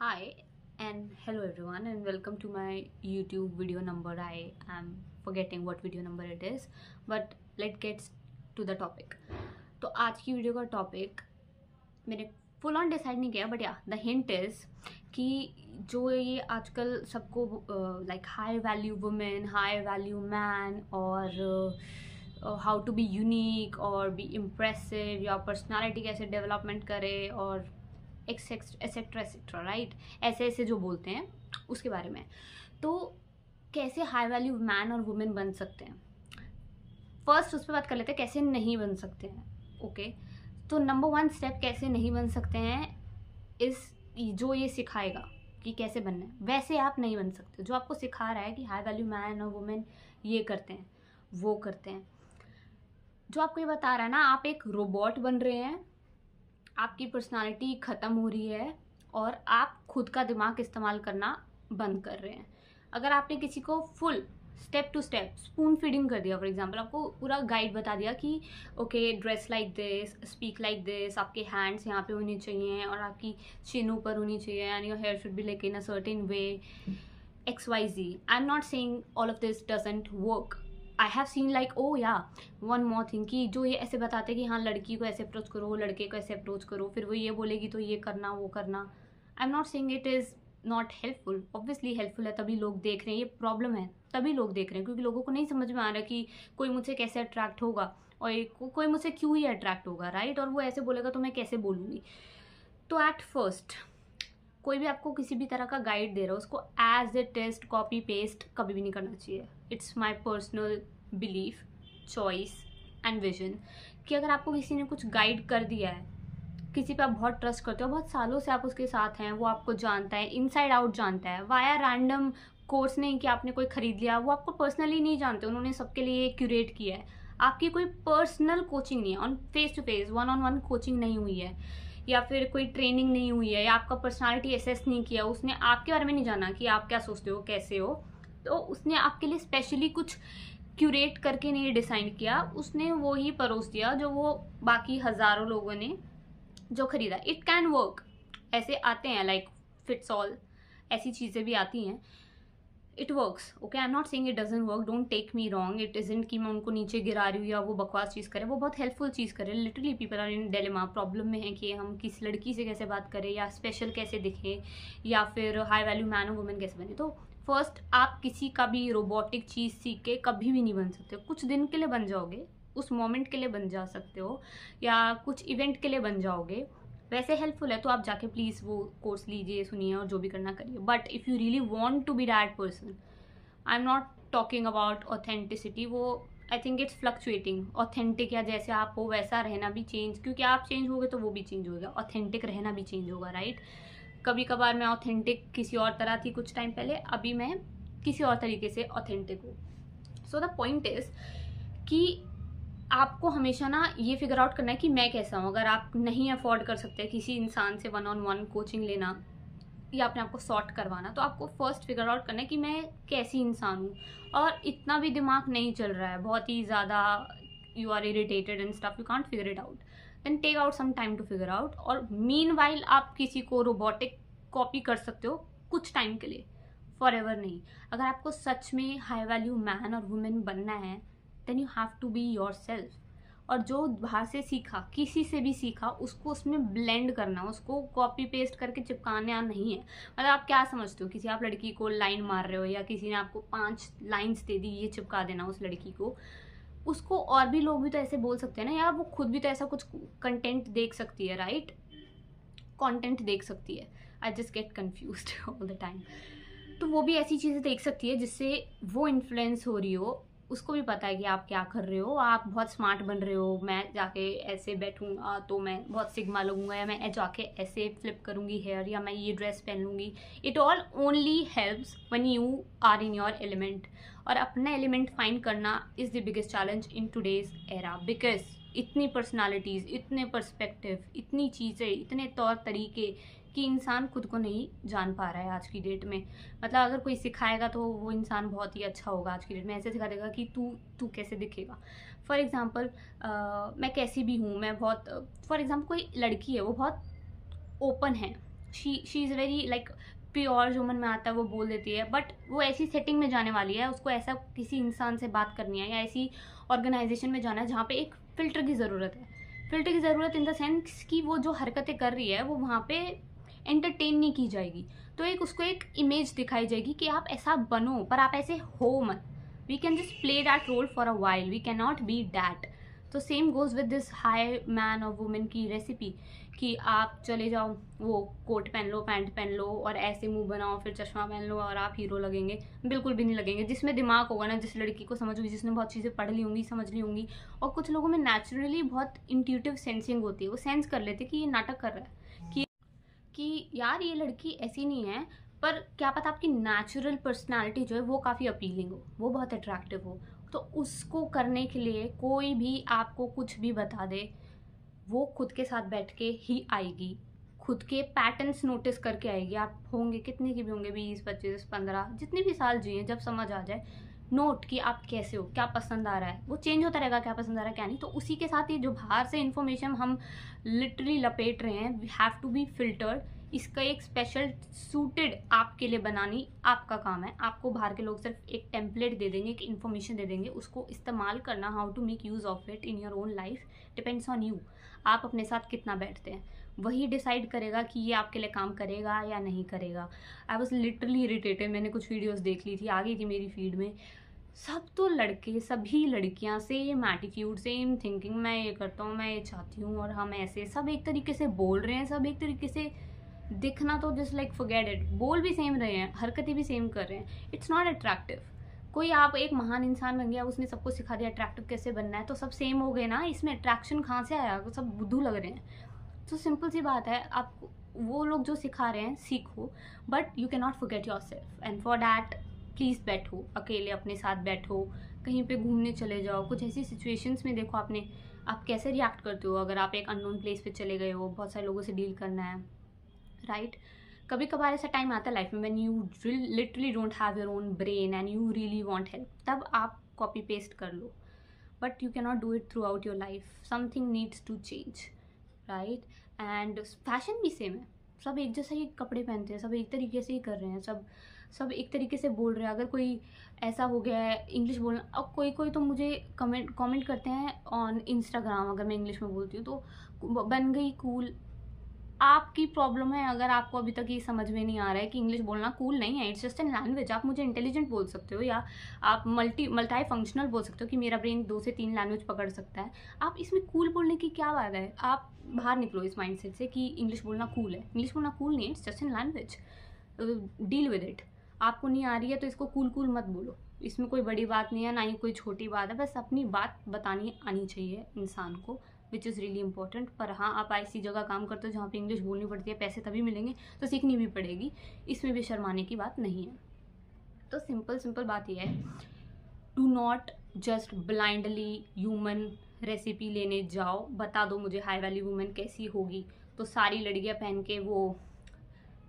Hi and hello everyone and welcome to my YouTube video number. I am forgetting what video number it is, but let's get to the topic. तो आज की video का topic मैंने full on decide नहीं किया, but या the hint is कि जो ये आजकल सबको like high value women, high value man और हाउ टू बी यूनिक और बी इम्प्रेसिव या पर्सनालिटी कैसे डेवलपमेंट करे और एक्सेट्रा एक्सेट्रा राइट, ऐसे ऐसे जो बोलते हैं उसके बारे में। तो कैसे हाई वैल्यू मैन और वुमेन बन सकते हैं, फर्स्ट उस पर बात कर लेते हैं कैसे नहीं बन सकते हैं। ओके तो नंबर वन स्टेप कैसे नहीं बन सकते हैं इस जो ये सिखाएगा कि कैसे बनना है वैसे आप नहीं बन सकते। जो आपको सिखा रहा है कि हाई वैल्यू मैन और वुमेन ये करते हैं वो करते हैं, जो आपको ये बता रहा है ना, आप एक रोबोट बन रहे हैं, आपकी पर्सनालिटी ख़त्म हो रही है और आप खुद का दिमाग इस्तेमाल करना बंद कर रहे हैं। अगर आपने किसी को full step to step spoon feeding कर दिया, फॉर एग्जांपल आपको पूरा गाइड बता दिया कि okay dress like this, speak like this, आपके हैंड्स यहाँ पे होने चाहिए और आपकी चिन ऊपर होनी चाहिए and your hair should be like in a certain way, XYZ. I'm not saying all of this doesn't work. I have seen like oh yeah one more thing कि जो ये ऐसे बताते कि हाँ लड़की को ऐसे अप्रोच करो, लड़के को ऐसे अप्रोच करो, फिर वो ये बोलेगी तो ये करना वो करना। आई am not saying it is not helpful, obviously helpful है, तभी लोग देख रहे हैं। ये प्रॉब्लम है तभी लोग देख रहे हैं क्योंकि लोगों को नहीं समझ में आ रहा कि कोई मुझसे कैसे अट्रैक्ट होगा और कोई मुझसे क्यों ही अट्रैक्ट होगा, राइट। और वो ऐसे बोलेगा तो मैं कैसे बोलूँगी। तो एट फर्स्ट कोई भी आपको किसी भी तरह का गाइड दे रहा है उसको as a test copy paste कभी भी नहीं करना चाहिए। It's my personal belief, choice and vision कि अगर आपको किसी ने कुछ गाइड कर दिया है, किसी पे आप बहुत ट्रस्ट करते हो, बहुत सालों से आप उसके साथ हैं, वो आपको जानता है, इनसाइड आउट जानता है, वाया रैंडम कोर्स नहीं कि आपने कोई खरीद लिया, वो आपको पर्सनली नहीं जानते, उन्होंने सबके लिए क्यूरेट किया है। आपकी कोई पर्सनल कोचिंग नहीं है, on face to face one on one coaching नहीं हुई है या फिर कोई ट्रेनिंग नहीं हुई है या आपका पर्सनालिटी असेस नहीं किया, उसने आपके बारे में नहीं जाना कि आप क्या सोचते हो कैसे हो, तो उसने आपके लिए स्पेशली कुछ क्यूरेट करके नहीं डिसाइड किया, उसने वो ही परोस दिया जो वो बाकी हज़ारों लोगों ने जो खरीदा। इट कैन वर्क, ऐसे आते हैं लाइक फिट्स ऑल, ऐसी चीज़ें भी आती हैं, it works. Okay I am not saying it doesn't work, don't take me wrong, it isn't कि मैं उनको नीचे गिरा रही हूँ या वो बकवास चीज़ करे, वो बहुत हेल्पफुल चीज़ करे। Literally people are in dilemma, problem में है कि हम किस लड़की से कैसे बात करें या स्पेशल कैसे दिखें या फिर हाई वैल्यू मैन और वुमेन कैसे बने। तो फर्स्ट आप किसी का भी रोबोटिक चीज़ सीख के कभी भी नहीं बन सकते। कुछ दिन के लिए बन जाओगे, उस मोमेंट के लिए बन जा सकते हो या कुछ इवेंट के लिए बन जाओगे, वैसे हेल्पफुल है तो आप जाके प्लीज़ वो कोर्स लीजिए, सुनिए और जो भी करना करिए। But if you really want to be that person, I am not talking about authenticity, वो I think it's fluctuating. Authentic या जैसे आप हो वैसा रहना भी चेंज, क्योंकि आप चेंज होगे तो वो भी चेंज होगा, ऑथेंटिक रहना भी चेंज होगा, राइट। कभी कभार मैं ऑथेंटिक किसी और तरह थी कुछ टाइम पहले, अभी मैं किसी और तरीके से ऑथेंटिक हूँ। सो द पॉइंट इज कि आपको हमेशा ना ये फिगर आउट करना है कि मैं कैसा हूँ। अगर आप नहीं अफोर्ड कर सकते किसी इंसान से वन ऑन वन कोचिंग लेना या अपने आप को सॉर्ट करवाना, तो आपको फर्स्ट फिगर आउट करना है कि मैं कैसी इंसान हूँ। और इतना भी दिमाग नहीं चल रहा है, बहुत ही ज़्यादा you are irritated and stuff, you can't figure it out, then take out some time to figure out. और मीनवाइल आप किसी को रोबोटिक कॉपी कर सकते हो कुछ टाइम के लिए, फॉर एवर नहीं। अगर आपको सच में हाई वैल्यू मैन और वुमेन बनना है then you have to be yourself. और जो बाहर से सीखा, किसी से भी सीखा, उसको उसमें ब्लेंड करना, उसको कॉपी पेस्ट करके चिपकाना नहीं है। मतलब आप क्या समझते हो, किसी आप लड़की को लाइन मार रहे हो या किसी ने आपको 5 लाइन्स दे दी, ये चिपका देना उस लड़की को, उसको और भी लोग भी तो ऐसे बोल सकते हैं ना यार, वो खुद भी तो ऐसा कुछ कंटेंट देख सकती है, राइट, कंटेंट देख सकती है। I just get confused all the time. तो वो भी ऐसी चीज़ें देख सकती है जिससे वो इन्फ्लुएंस हो रही हो, उसको भी पता है कि आप क्या कर रहे हो, आप बहुत स्मार्ट बन रहे हो, मैं जाके ऐसे बैठूंगा तो मैं बहुत सिग्मा लगूंगा या मैं जाके ऐसे फ्लिप करूंगी हेयर या मैं ये ड्रेस पहन लूंगी। It all only helps when you are in your element. और अपना एलिमेंट फाइंड करना is the biggest challenge in today's era, because इतनी पर्सनालिटीज़, इतने पर्सपेक्टिव, इतनी चीज़ें, इतने तौर तरीके कि इंसान खुद को नहीं जान पा रहा है आज की डेट में। मतलब अगर कोई सिखाएगा तो वो इंसान बहुत ही अच्छा होगा आज की डेट में, ऐसे सिखा देगा कि तू कैसे दिखेगा। फॉर एग्जांपल मैं कैसी भी हूँ, मैं बहुत, फॉर एग्जांपल कोई लड़की है वो बहुत ओपन है, she is very like pure, जो मन में आता है वो बोल देती है, बट वो ऐसी सेटिंग में जाने वाली है, उसको ऐसा किसी इंसान से बात करनी है या ऐसी ऑर्गेनाइजेशन में जाना है जहाँ पे एक फ़िल्टर की ज़रूरत है। फ़िल्टर की ज़रूरत इन द सेंस कि वो जो हरकतें कर रही है वो वहाँ पे एंटरटेन नहीं की जाएगी, तो एक उसको एक इमेज दिखाई जाएगी कि आप ऐसा बनो, पर आप ऐसे हो मत। We can just play that role for a while, we can not be that. तो same goes with this high man और वुमेन की रेसिपी, कि आप चले जाओ, वो कोट पहन लो, पैंट पहन लो और ऐसे मुंह बनाओ, फिर चश्मा पहन लो और आप हीरो लगेंगे। बिल्कुल भी नहीं लगेंगे। जिसमें दिमाग होगा ना, जिस लड़की को समझ होगी, जिसने बहुत चीज़ें पढ़ ली होंगी, समझ ली होंगी, और कुछ लोगों में नेचुरली बहुत इंट्यूटिव सेंसिंग होती है, वो सेंस कर लेते कि ये नाटक कर रहा है, कि यार ये लड़की ऐसी नहीं है, पर क्या पता आपकी नेचुरल पर्सनालिटी जो है वो काफ़ी अपीलिंग हो, वो बहुत अट्रैक्टिव हो। तो उसको करने के लिए कोई भी आपको कुछ भी बता दे, वो खुद के साथ बैठ के ही आएगी, खुद के पैटर्न्स नोटिस करके आएगी। आप होंगे कितने की भी होंगे, 20, 25, 15, जितने भी साल जिए, जब समझ आ जाए नोट कि आप कैसे हो, क्या पसंद आ रहा है, वो चेंज होता रहेगा, क्या पसंद आ रहा है क्या नहीं। तो उसी के साथ ही जो बाहर से इन्फॉर्मेशन हम लिटरली लपेट रहे हैं, we have to be filtered. इसका एक स्पेशल सूटेड आपके लिए बनानी आपका काम है। आपको बाहर के लोग सिर्फ एक टेम्पलेट दे देंगे, एक इन्फॉर्मेशन दे देंगे, उसको इस्तेमाल करना, how to make use of it in your own life depends on you. आप अपने साथ कितना बैठते हैं, वही डिसाइड करेगा कि ये आपके लिए काम करेगा या नहीं करेगा। आई वॉज लिटरली इरिटेटेड, मैंने कुछ वीडियोस देख ली थी, आ गई थी मेरी फीड में, सब तो लड़के, सभी लड़कियां सेम एटीट्यूड, सेम थिंकिंग, मैं ये करता हूँ, मैं ये चाहती हूँ, और हम ऐसे सब एक तरीके से बोल रहे हैं, सब एक तरीके से दिखना तो जस्ट लाइक फॉरगेट इट, बोल भी सेम रहे हैं, हरकतें भी सेम कर रहे हैं। It's not attractive. कोई आप एक महान इंसान बन गया, उसने सबको सिखा दिया अट्रैक्टिव कैसे बनना है, तो सब सेम हो गए ना, इसमें अट्रैक्शन कहाँ से आया, सब बुद्धू लग रहे हैं। तो सिंपल सी बात है, आप वो लोग जो सिखा रहे हैं सीखो, but you can not forget your self, and for that please बैठो अकेले, अपने साथ बैठो, कहीं पे घूमने चले जाओ, कुछ ऐसी सिचुएशंस में देखो आप कैसे रिएक्ट करते हो। अगर आप एक अननोन प्लेस पे चले गए हो, बहुत सारे लोगों से डील करना है, राइट। कभी कभार ऐसा टाइम आता है लाइफ में when you literally don't have your own brain and you really want help, तब आप कॉपी पेस्ट कर लो, but you can not do it throughout your life. Something needs to change, right. And fashion भी same है, सब एक जैसे ही कपड़े पहनते हैं, सब एक तरीके से ही कर रहे हैं, सब एक तरीके से बोल रहे हैं। अगर कोई ऐसा हो गया है इंग्लिश बोलना, अब कोई तो मुझे कमेंट करते हैं ऑन इंस्टाग्राम, अगर मैं इंग्लिश में बोलती हूँ तो बन गई कूल। आपकी प्रॉब्लम है अगर आपको अभी तक ये समझ में नहीं आ रहा है कि इंग्लिश बोलना कूल नहीं है, इट्स जस्ट एन लैंग्वेज। आप मुझे इंटेलिजेंट बोल सकते हो, या आप मल्टी फंक्शनल बोल सकते हो कि मेरा ब्रेन 2 से 3 लैंग्वेज पकड़ सकता है। आप इसमें कूल बोलने की क्या बात है? आप बाहर निकलो इस माइंडसेट से कि इंग्लिश बोलना कूल है। इंग्लिश बोलना कूल नहीं है, it's just an language, deal with it. आपको नहीं आ रही है तो इसको कूल मत बोलो, इसमें कोई बड़ी बात नहीं है, ना ही कोई छोटी बात है, बस अपनी बात बतानी आनी चाहिए इंसान को, विच इज़ रियली इंपॉर्टेंट। पर हाँ, आप ऐसी जगह काम करते हो जहाँ पे इंग्लिश बोलनी पड़ती है, पैसे तभी मिलेंगे, तो सीखनी भी पड़ेगी, इसमें भी शर्माने की बात नहीं है। तो सिंपल बात यह है, do not just blindly human recipe लेने जाओ। बता दो मुझे हाई वैल्यू वुमेन कैसी होगी, तो सारी लड़कियाँ पहन के वो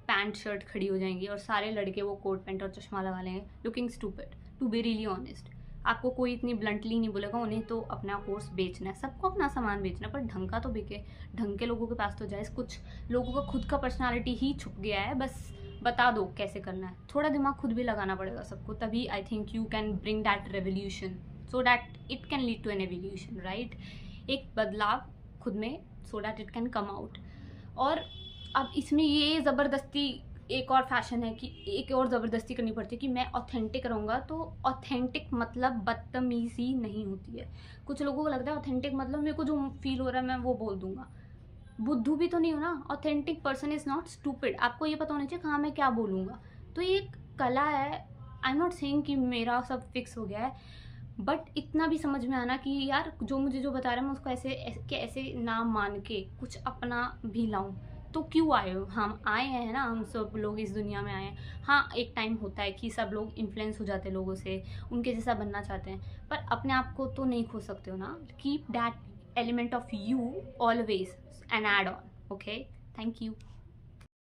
पैंट शर्ट खड़ी हो जाएंगी और सारे लड़के वो कोट पैंट और चश्मा लगा लेंगे, looking stupid, to be really honest. आपको कोई इतनी ब्लंटली नहीं बोलेगा, उन्हें तो अपना कोर्स बेचना है, सबको अपना सामान बेचना है, पर ढंग का तो बिके, ढंग के लोगों के पास तो जाए। कुछ लोगों का खुद का पर्सनालिटी ही छुप गया है, बस बता दो कैसे करना है। थोड़ा दिमाग खुद भी लगाना पड़ेगा सबको, तभी I think you can bring that revolution, so that it can lead to an evolution, right. एक बदलाव खुद में, so that it can come out. और अब इसमें ये ज़बरदस्ती एक और फैशन है कि एक और ज़बरदस्ती करनी पड़ती है कि मैं ऑथेंटिक रहूँगा, तो ऑथेंटिक मतलब बदतमीज़ी नहीं होती है। कुछ लोगों को लगता है ऑथेंटिक मतलब मेरे को जो फील हो रहा है मैं वो बोल दूंगा। बुद्धू भी तो नहीं हो ना। Authentic person is not stupid. आपको ये पता होना चाहिए कहाँ मैं क्या बोलूँगा। तो ये एक कला है। आई एम नॉट सेइंग कि मेरा सब फिक्स हो गया है, बट इतना भी समझ में आना कि यार जो मुझे जो बता रहा है मैं उसको ऐसे ना मान के कुछ अपना भी लाऊं। तो क्यों आए हो? हम आए हैं ना, हम सब लोग इस दुनिया में आए हैं। हाँ, एक टाइम होता है कि सब लोग इन्फ्लुएंस हो जाते हैं लोगों से, उनके जैसा बनना चाहते हैं, पर अपने आप को तो नहीं खो सकते हो ना। Keep that element of you always and add on. Okay, thank you.